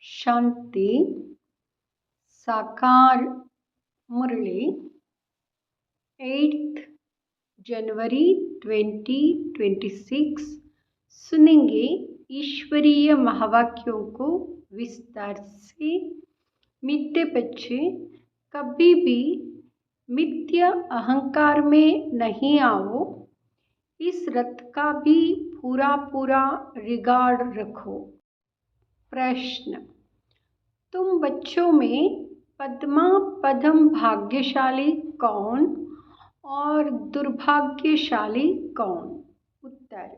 शांति साकार मुरली 8 जनवरी 2026 सुनेंगे ईश्वरीय महावाक्यों को विस्तार से। मित्ते बच्चे, कभी भी मिथ्या अहंकार में नहीं आओ। इस रथ का भी पूरा रिगार्ड रखो। प्रश्न: तुम बच्चों में पद्मा पदम भाग्यशाली कौन और दुर्भाग्यशाली कौन? उत्तर: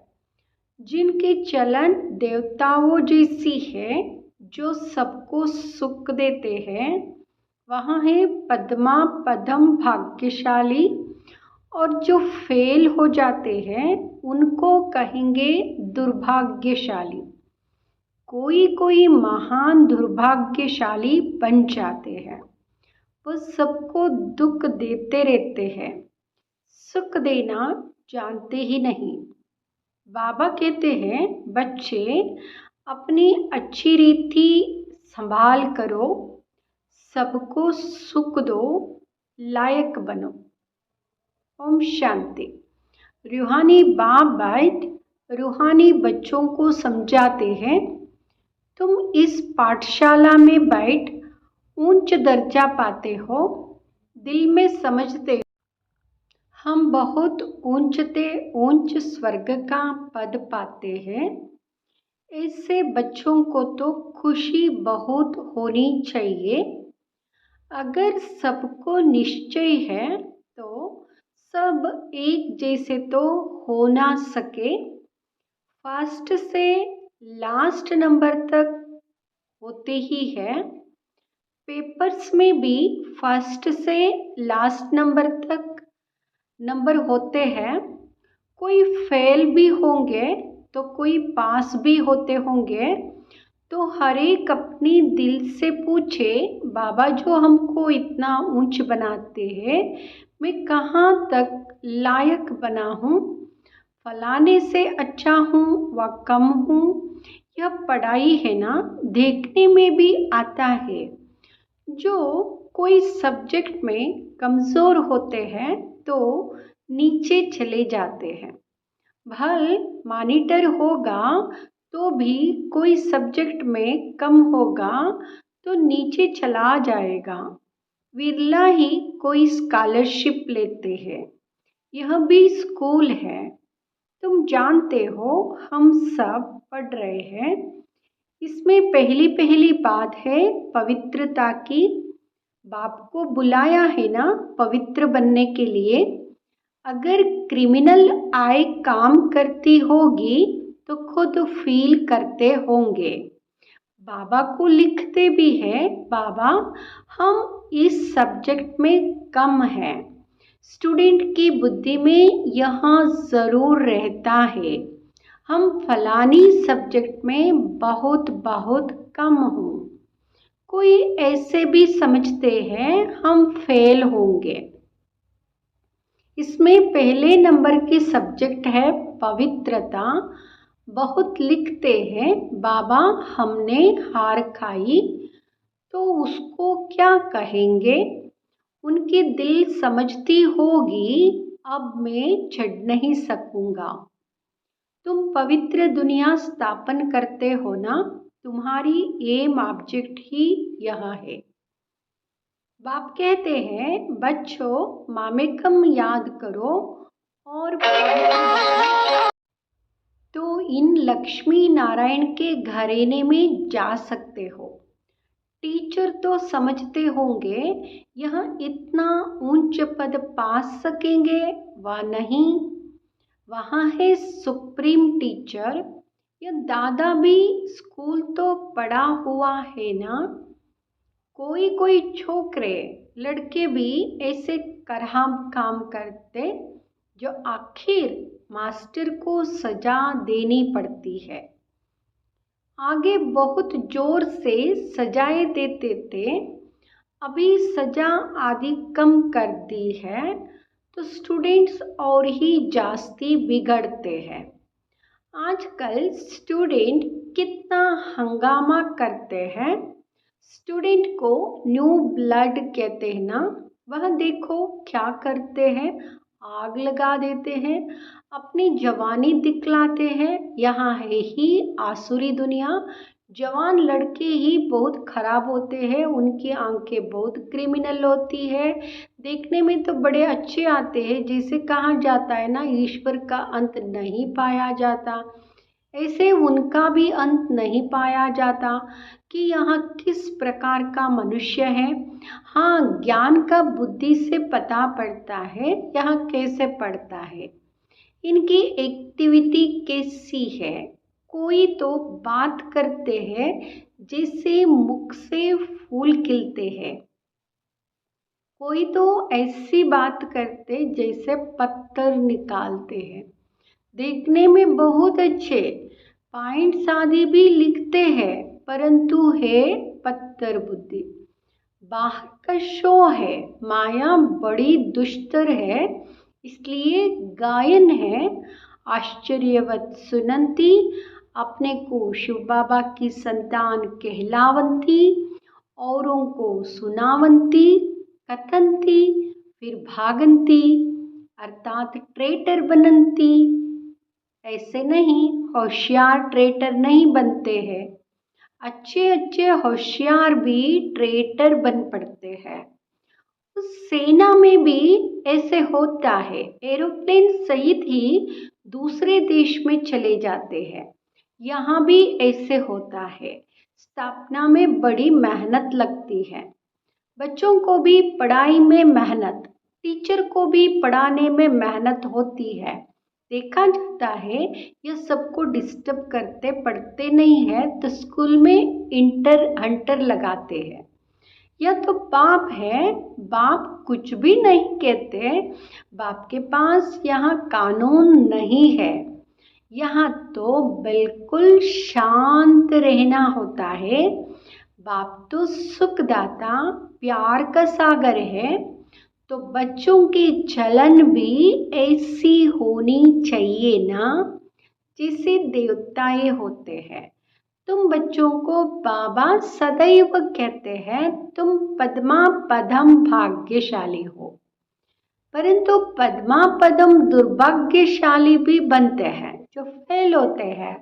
जिनके चलन देवताओं जैसी है, जो सबको सुख देते हैं, वहाँ है पद्मा पदम भाग्यशाली, और जो फेल हो जाते हैं उनको कहेंगे दुर्भाग्यशाली। कोई महान दुर्भाग्यशाली बन जाते हैं। वो सबको दुख देते रहते हैं, सुख देना जानते ही नहीं। बाबा कहते हैं, बच्चे अपनी अच्छी रीति संभाल करो, सबको सुख दो, लायक बनो। ओम शांति। रूहानी बाप बैठ रूहानी बच्चों को समझाते हैं, तुम इस पाठशाला में बैठ ऊंच दर्जा पाते हो, दिल में समझते हो हम बहुत ऊंच स्वर्ग का पद पाते हैं। ऐसे बच्चों को तो खुशी बहुत होनी चाहिए। अगर सबको निश्चय है तो सब एक जैसे तो हो ना सके। फर्स्ट से लास्ट नंबर तक होते ही है। पेपर्स में भी फर्स्ट से लास्ट नंबर तक नंबर होते हैं। कोई फेल भी होंगे तो कोई पास भी होते होंगे। तो हर एक अपनी दिल से पूछे, बाबा जो हमको इतना ऊंच बनाते हैं, मैं कहाँ तक लायक बना हूँ? फलाने से अच्छा हूँ व कम हूँ? यह पढ़ाई है ना, देखने में भी आता है। जो कोई सब्जेक्ट में कमज़ोर होते हैं तो नीचे चले जाते हैं। भल मॉनिटर होगा तो भी कोई सब्जेक्ट में कम होगा तो नीचे चला जाएगा। विरला ही कोई स्कॉलरशिप लेते हैं। यह भी स्कूल है। तुम जानते हो, हम सब पढ़ रहे हैं। इसमें पहली बात है पवित्रता की। बाप को बुलाया है ना पवित्र बनने के लिए। अगर क्रिमिनल आय काम करती होगी तो खुद फील करते होंगे। बाबा को लिखते भी है, बाबा हम इस सब्जेक्ट में कम हैं। स्टूडेंट की बुद्धि में यहाँ ज़रूर रहता है, हम फलानी सब्जेक्ट में बहुत कम हूँ। कोई ऐसे भी समझते हैं हम फेल होंगे। इसमें पहले नंबर की सब्जेक्ट है पवित्रता। बहुत लिखते हैं, बाबा हमने हार खाई तो उसको क्या कहेंगे? उनकी दिल समझती होगी, अब मैं चढ़ नहीं सकूंगा। तुम पवित्र दुनिया स्थापन करते हो ना, तुम्हारी एम ऑब्जेक्ट ही यह है। बाप कहते हैं, बच्चों मामेकम याद करो और तो इन लक्ष्मी नारायण के घराने में जा सकते हो। टीचर तो समझते होंगे यह इतना ऊंच पद पा सकेंगे व नहीं। वहाँ है सुप्रीम टीचर। यह दादा भी स्कूल तो पढ़ा हुआ है ना। कोई छोकरे लड़के भी ऐसे करहाम काम करते जो आखिर मास्टर को सजा देनी पड़ती है। आगे बहुत जोर से सजाएं देते थे, अभी सजा आदि कम कर दी है तो स्टूडेंट्स और ही जास्ती बिगड़ते हैं। आजकल स्टूडेंट कितना हंगामा करते हैं। स्टूडेंट को न्यू ब्लड कहते हैं ना, वह देखो क्या करते हैं, आग लगा देते हैं, अपनी जवानी दिखलाते हैं। यहाँ है ही आसुरी दुनिया। जवान लड़के ही बहुत खराब होते हैं, उनकी आंखें बहुत क्रिमिनल होती है, देखने में तो बड़े अच्छे आते हैं। जैसे कहा जाता है ना, ईश्वर का अंत नहीं पाया जाता, ऐसे उनका भी अंत नहीं पाया जाता कि यहाँ किस प्रकार का मनुष्य है। हाँ, ज्ञान का बुद्धि से पता पड़ता है यहाँ कैसे पड़ता है, इनकी एक्टिविटी कैसी है। कोई तो बात करते हैं जैसे मुख से फूल खिलते हैं, कोई तो ऐसी बात करते जैसे पत्थर निकालते हैं। देखने में बहुत अच्छे पॉइंट्स आदि भी लिखते हैं, परंतु है पत्थर बुद्धि। बाहर का शो है, माया बड़ी दुष्टर है, इसलिए गायन है। आश्चर्यवत सुनंती, अपने को शिव बाबा की संतान कहलावंती, औरों को सुनावंती, कथंती, फिर भागंती, अर्थात ट्रेटर बनंती। ऐसे नहीं, होशियार ट्रेटर नहीं बनते हैं, अच्छे अच्छे होशियार भी ट्रेटर बन पड़ते हैं। उस सेना में भी ऐसे होता है, एरोप्लेन सहित ही दूसरे देश में चले जाते हैं। यहाँ भी ऐसे होता है, स्थापना में बड़ी मेहनत लगती है, बच्चों को भी पढ़ाई में मेहनत, टीचर को भी पढ़ाने में मेहनत होती है। देखा जाता है ये सबको डिस्टर्ब करते, पढ़ते नहीं है तो स्कूल में इंटर हंटर लगाते हैं। यह तो बाप है, बाप कुछ भी नहीं कहते, बाप के पास यहाँ कानून नहीं है। यहाँ तो बिल्कुल शांत रहना होता है। बाप तो सुखदाता, प्यार का सागर है, तो बच्चों की चलन भी ऐसी होनी चाहिए ना, जैसे देवताएं होते हैं। तुम बच्चों को बाबा सदैव कहते हैं तुम पद्मा पदम भाग्यशाली हो, परंतु पद्मा पदम दुर्भाग्यशाली भी बनते हैं। जो फेल होते हैं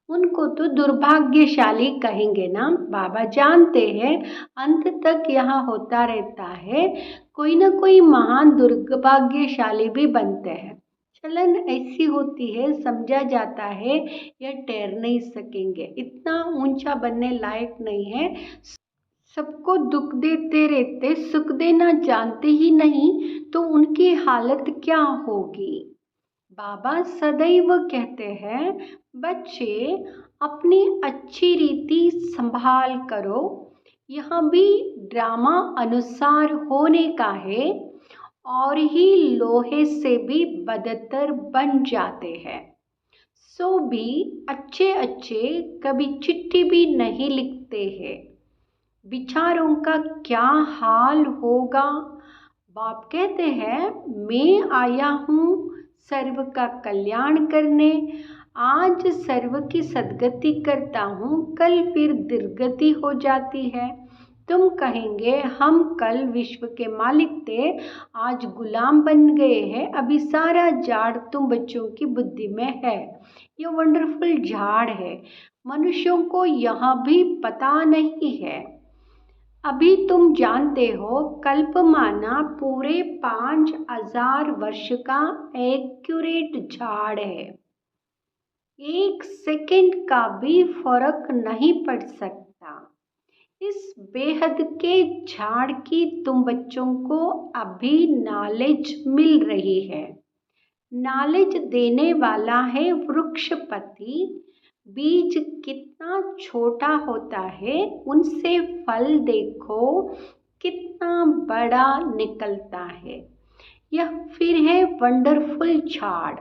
उनको तो दुर्भाग्यशाली कहेंगे ना। बाबा जानते हैं अंत तक यहाँ होता रहता है, कोई ना कोई महान दुर्भाग्यशाली भी बनते हैं। चलन ऐसी होती है, समझा जाता है यह ठहर नहीं सकेंगे, इतना ऊंचा बनने लायक नहीं है, सबको दुख देते रहते, सुख देना जानते ही नहीं, तो उनकी हालत क्या होगी। बाबा सदैव कहते हैं बच्चे अपनी अच्छी रीति संभाल करो, यह भी ड्रामा अनुसार होने का है, और ही लोहे से भी बदतर बन जाते हैं। सो भी अच्छे अच्छे कभी चिट्ठी भी नहीं लिखते हैं, बिचारों का क्या हाल होगा। बाप कहते हैं मैं आया हूँ सर्व का कल्याण करने, आज सर्व की सद्गति करता हूँ, कल फिर दुर्गति हो जाती है। तुम कहेंगे हम कल विश्व के मालिक थे, आज गुलाम बन गए हैं। अभी सारा झाड़ तुम बच्चों की बुद्धि में है, ये वंडरफुल झाड़ है, मनुष्यों को यह भी पता नहीं है। अभी तुम जानते हो कल्पमाना पूरे 5000 वर्ष का एक्यूरेट झाड़ है, एक सेकंड का भी फर्क नहीं पड़ सकता। इस बेहद के झाड़ की तुम बच्चों को अभी नॉलेज मिल रही है। नॉलेज देने वाला है वृक्षपति। बीज कितना छोटा होता है, उनसे फल देखो कितना बड़ा निकलता है। यह फिर है वंडरफुल झाड़,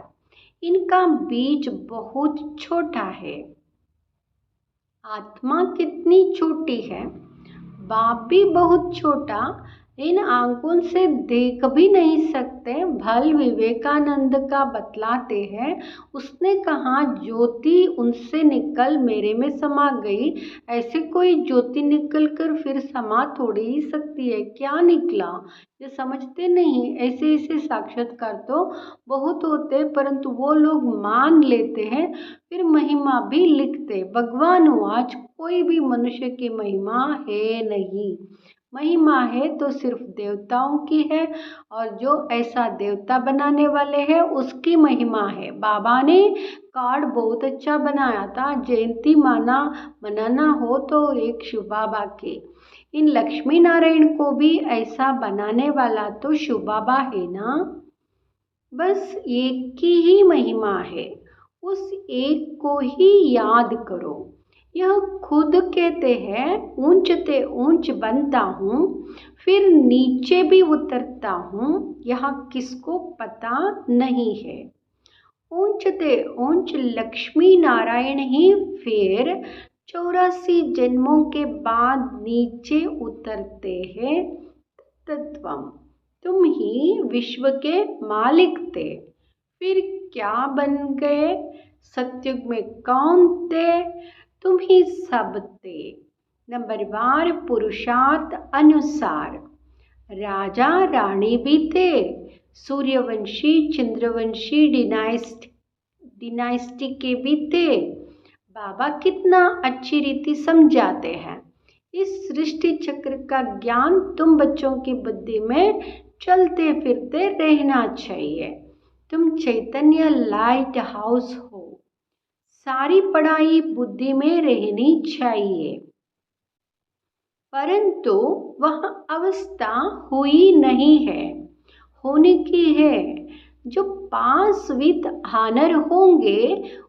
इनका बीज बहुत छोटा है। आत्मा कितनी छोटी है, बाप भी बहुत छोटा, इन आंखों से देख भी नहीं सकते। भल विवेकानंद का बतलाते हैं, उसने कहा ज्योति उनसे निकल मेरे में समा गई। ऐसे कोई ज्योति निकल कर फिर समा थोड़ी ही सकती है, क्या निकला ये समझते नहीं। ऐसे ऐसे साक्षात्कार तो बहुत होते हैं, परंतु वो लोग मान लेते हैं, फिर महिमा भी लिखते। भगवान आज कोई भी मनुष्य की महिमा है नहीं, महिमा है तो सिर्फ देवताओं की है, और जो ऐसा देवता बनाने वाले हैं उसकी महिमा है। बाबा ने कार्ड बहुत अच्छा बनाया था, जयंती मनाना हो तो एक शिव बाबा के। इन लक्ष्मी नारायण को भी ऐसा बनाने वाला तो शिव बाबा है ना। बस एक की ही महिमा है, उस एक को ही याद करो। यह खुद कहते हैं, ऊंचते ऊंच बनता हूँ फिर नीचे भी उतरता हूँ, यह किसको पता नहीं है। ऊंचते ऊंच लक्ष्मी नारायण ही फिर 84 जन्मों के बाद नीचे उतरते हैं। तत्वम, तुम ही विश्व के मालिक थे, फिर क्या बन गए। सतयुग में कौन थे, तुम ही सब थे। नंबरवार पुरुषार्थ अनुसार राजा रानी भी थे, सूर्यवंशी चंद्रवंशी डिनाइस्टी के भी थे। बाबा कितना अच्छी रीति समझाते हैं। इस सृष्टि चक्र का ज्ञान तुम बच्चों की बुद्धि में चलते फिरते रहना चाहिए। तुम चैतन्य लाइट हाउस हो, सारी पढ़ाई बुद्धि में रहनी चाहिए, परंतु वह अवस्था हुई नहीं है, होने की है। जो पास विद ऑनर होंगे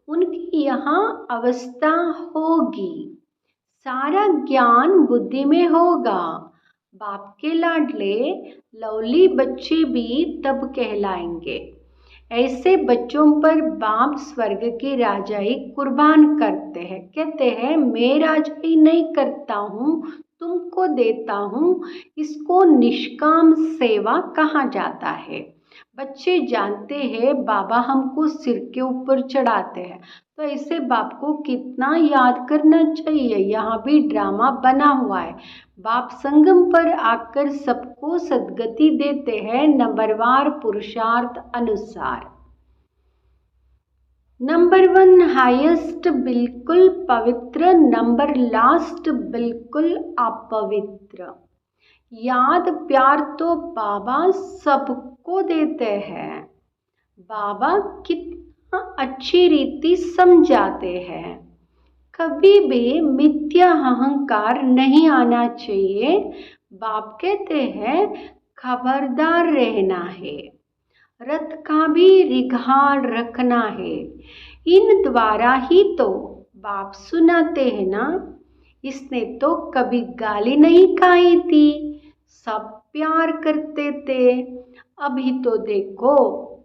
उनकी यहाँ अवस्था होगी, सारा ज्ञान बुद्धि में होगा। बाप के लाडले लवली बच्चे भी तब कहलाएंगे। ऐसे बच्चों पर बाप स्वर्ग की राजाई कुर्बान करते हैं, कहते हैं मैं राजाई नहीं करता हूँ, तुमको देता हूँ। इसको निष्काम सेवा कहा जाता है। बच्चे जानते हैं बाबा हमको सिर के ऊपर चढ़ाते हैं, तो ऐसे बाप को कितना याद करना चाहिए। यहाँ भी ड्रामा बना हुआ है। बाप संगम पर आकर सबको सद्गति देते हैं, नंबरवार पुरुषार्थ अनुसार। नंबर 1 हाईएस्ट बिल्कुल पवित्र, नंबर लास्ट बिल्कुल अपवित्र। याद प्यार तो बाबा सबको देते हैं। बाबा कितना अच्छी रीति समझाते हैं। कभी भी मिथ्या अहंकार नहीं आना चाहिए। बाप कहते हैं खबरदार रहना है, रथ का भी रिघाड़ रखना है। इन द्वारा ही तो बाप सुनाते हैं ना। इसने तो कभी गाली नहीं खाई थी, सब प्यार करते थे। अभी तो देखो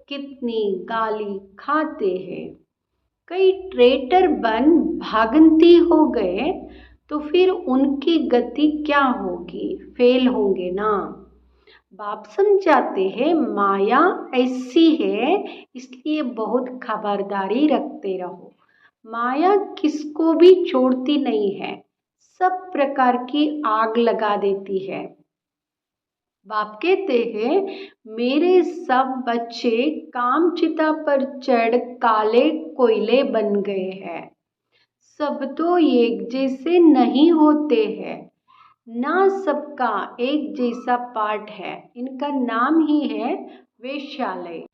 कितनी गाली खाते हैं। कई ट्रेटर बन भागंती हो गए तो फिर उनकी गति क्या होगी, फेल होंगे ना। बाप समझाते हैं माया ऐसी है, इसलिए बहुत खबरदारी रखते रहो। माया किसको भी छोड़ती नहीं है, सब प्रकार की आग लगा देती है। बाप कहते हैं मेरे सब बच्चे कामचिता पर चढ़ काले कोयले बन गए हैं। सब तो एक जैसे नहीं होते हैं, ना सबका एक जैसा पाठ है। इनका नाम ही है वेश्यालय।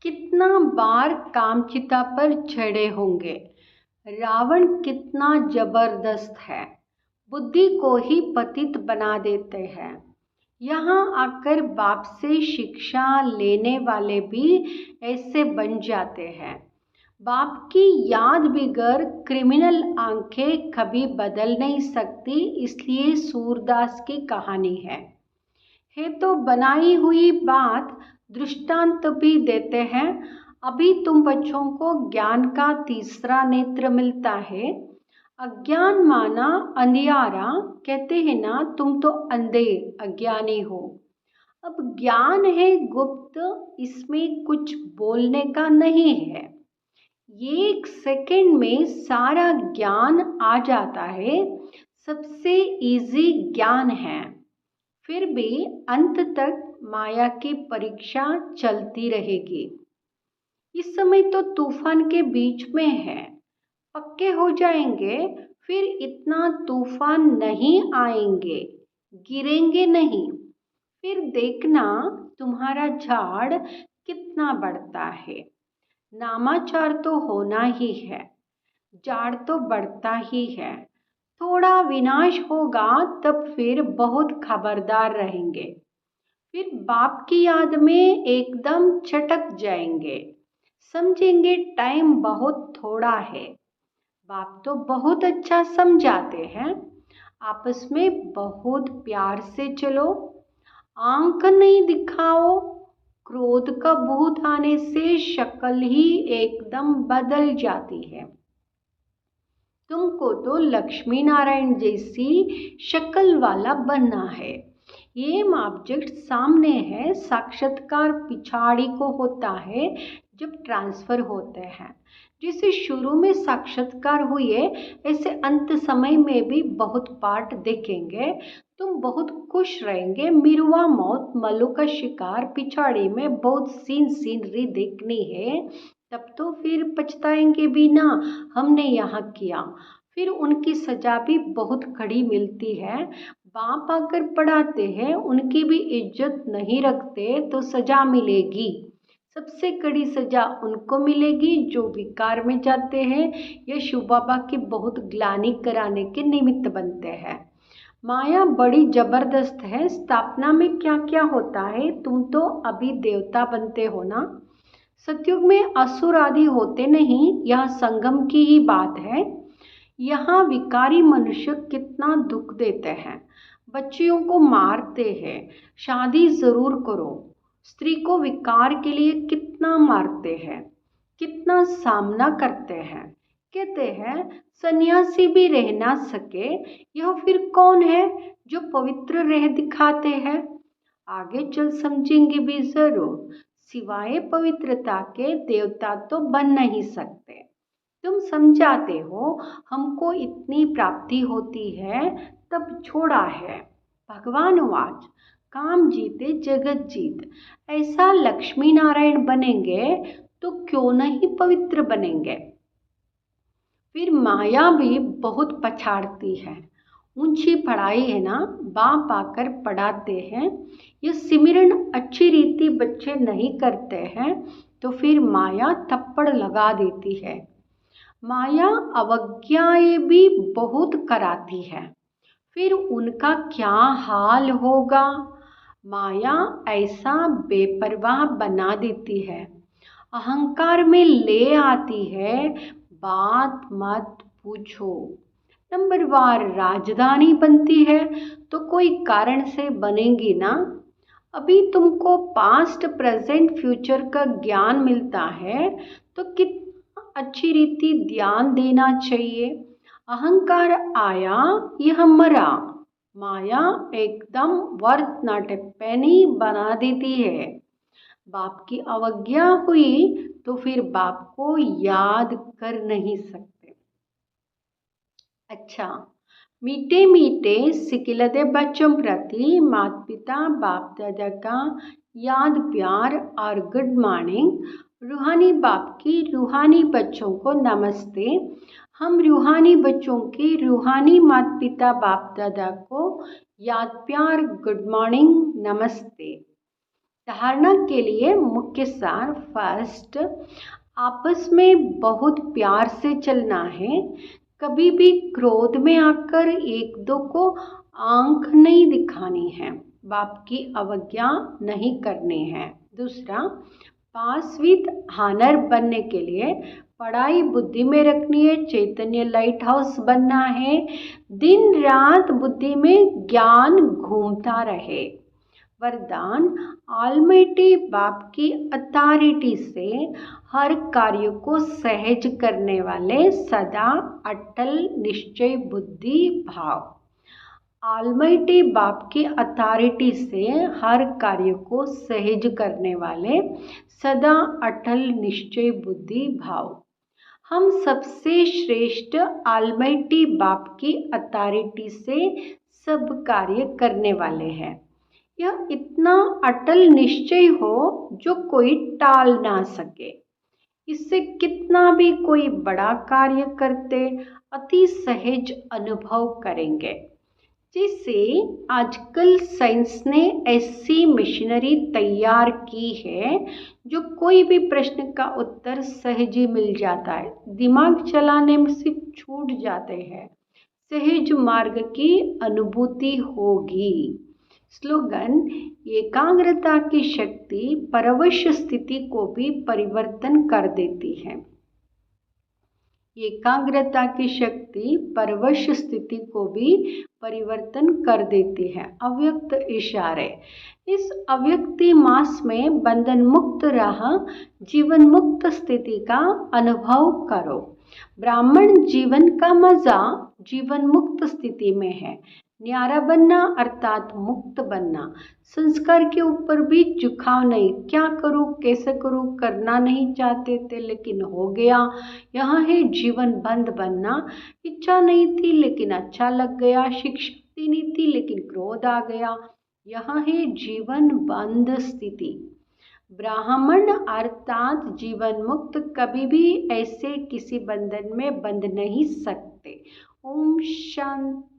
कितना बार कामचिता पर चढ़े होंगे। रावण कितना जबरदस्त है, बुद्धि को ही पतित बना देते हैं। यहाँ आकर बाप से शिक्षा लेने वाले भी ऐसे बन जाते हैं। बाप की याद बिगर क्रिमिनल आंखें कभी बदल नहीं सकती, इसलिए सूरदास की कहानी है तो बनाई हुई बात। दृष्टांत भी देते हैं। अभी तुम बच्चों को ज्ञान का तीसरा नेत्र मिलता है। अज्ञान माना अंधियारा, कहते हैं ना तुम तो अंधे अज्ञानी हो। अब ज्ञान है गुप्त, इसमें कुछ बोलने का नहीं है। ये 1 सेकंड में सारा ज्ञान आ जाता है, सबसे इजी ज्ञान है। फिर भी अंत तक माया की परीक्षा चलती रहेगी। इस समय तो तूफान के बीच में है, पक्के हो जाएंगे फिर इतना तूफान नहीं आएंगे, गिरेंगे नहीं। फिर देखना तुम्हारा झाड़ कितना बढ़ता है। नामाचार तो होना ही है, झाड़ तो बढ़ता ही है। थोड़ा विनाश होगा तब फिर बहुत खबरदार रहेंगे। फिर बाप की याद में एकदम चटक जाएंगे, समझेंगे टाइम बहुत थोड़ा है। बाप तो बहुत अच्छा समझाते हैं, आपस में बहुत प्यार से चलो, आंख नहीं दिखाओ। क्रोध का भूत आने से शक्ल ही एकदम बदल जाती है। तुमको तो लक्ष्मी नारायण जैसी शक्ल वाला बनना है। ये ऑब्जेक्ट सामने है, साक्षात्कार पिछाड़ी को होता है जब ट्रांसफर होते हैं। जैसे शुरू में साक्षात्कार हुए ऐसे अंत समय में भी बहुत पार्ट देखेंगे। तुम बहुत खुश रहेंगे। मिरुआ मौत, मल्लू का शिकार, पिछाड़ी में बहुत सीनरी देखनी है। तब तो फिर पछताएंगे भी ना, हमने यहाँ किया। फिर उनकी सजा भी बहुत कड़ी मिलती है। बाप आकर पढ़ाते हैं, उनकी भी इज्जत नहीं रखते तो सजा मिलेगी। सबसे कड़ी सजा उनको मिलेगी जो विकार में जाते हैं या शिव बाबा की बहुत ग्लानि कराने के निमित्त बनते हैं। माया बड़ी जबरदस्त है। स्थापना में क्या क्या होता है, तुम तो अभी देवता बनते हो ना। सतयुग में असुर आदि होते नहीं, यह संगम की ही बात है। यहाँ विकारी मनुष्य कितना दुख देते हैं, बच्चियों को मारते हैं। शादी जरूर करो, स्त्री को विकार के लिए कितना मारते हैं, कितना सामना करते हैं। कहते हैं सन्यासी भी रह ना सके, यह फिर कौन है जो पवित्र रह दिखाते हैं। आगे चल समझेंगे भी जरूर। सिवाय पवित्रता के देवता तो बन नहीं सकते। तुम समझाते हो हमको इतनी प्राप्ति होती है, तब छोड़ा है। भगवान वाच, काम जीते जगत जीत। ऐसा लक्ष्मी नारायण बनेंगे तो क्यों नहीं पवित्र बनेंगे। फिर माया भी बहुत पछाड़ती है। ऊंची पढ़ाई है ना, बाप आकर पढ़ाते हैं। ये सिमरन अच्छी रीति बच्चे नहीं करते हैं तो फिर माया थप्पड़ लगा देती है। माया अवज्ञाएं भी बहुत कराती है, फिर उनका क्या हाल होगा। माया ऐसा बेपरवाह बना देती है, अहंकार में ले आती है, बात मत पूछो। नंबरवार राजधानी बनती है तो कोई कारण से बनेगी ना। अभी तुमको पास्ट प्रेजेंट फ्यूचर का ज्ञान मिलता है तो कितना अच्छी रीति ध्यान देना चाहिए। अहंकार आया, यह मरा। माया एकदम वर्थ नॉट ए पेनी बना देती है। बाप की अवज्ञा हुई तो फिर बाप को याद कर नहीं सकते। अच्छा, मीठे मीठे सिकिलदे बच्चों प्रति माता पिता बाप दादा का याद प्यार और गुड मॉर्निंग। रूहानी बाप की रूहानी बच्चों को नमस्ते। हम रूहानी बच्चों की रूहानी माता पिता बाप दादा को याद प्यार गुड मॉर्निंग नमस्ते। धारणा के लिए मुख्य सार। फर्स्ट, आपस में बहुत प्यार से चलना है। कभी भी क्रोध में आकर एक दो को आंख नहीं दिखानी है, बाप की अवज्ञा नहीं करनी है। दूसरा, पास विद हानर बनने के लिए पढ़ाई बुद्धि में रखनी है, चैतन्य लाइट हाउस बनना है। दिन रात बुद्धि में ज्ञान घूमता रहे। वरदान ऑलमाइटी बाप की अथॉरिटी से हर कार्य को सहज करने वाले सदा अटल निश्चय बुद्धि भाव। ऑलमाइटी बाप की अथॉरिटी से हर कार्य को सहज करने वाले सदा अटल निश्चय बुद्धि भाव। हम सबसे श्रेष्ठ ऑलमाइटी बाप की अथॉरिटी से सब कार्य करने वाले हैं। यह इतना अटल निश्चय हो जो कोई टाल ना सके। इससे कितना भी कोई बड़ा कार्य करते अति सहज अनुभव करेंगे। जैसे आजकल साइंस ने ऐसी मशीनरी तैयार की है जो कोई भी प्रश्न का उत्तर सहज ही मिल जाता है, दिमाग चलाने में सिर्फ छूट जाते हैं, सहज मार्ग की अनुभूति होगी। स्लोगन एकाग्रता की शक्ति परवश स्थिति को भी परिवर्तन कर देती है। एकाग्रता की शक्ति परवश स्थिति को भी परिवर्तन कर देती है। अव्यक्त इशारे। इस अव्यक्ति मास में बंधन मुक्त रह जीवन मुक्त स्थिति का अनुभव करो। ब्राह्मण जीवन का मजा जीवन मुक्त स्थिति में है। न्यारा बनना अर्थात मुक्त बनना। संस्कार के ऊपर भी झुकाव नहीं, क्या करूँ कैसे करूँ, करना नहीं चाहते थे लेकिन हो गया। यहाँ है जीवन बंद बनना। इच्छा नहीं थी लेकिन अच्छा लग गया, शिक्षा नहीं थी लेकिन क्रोध आ गया। यहाँ है जीवन बंद स्थिति। ब्राह्मण अर्थात जीवन मुक्त कभी भी ऐसे किसी बंधन में बंध नहीं सकते। ओम शांति।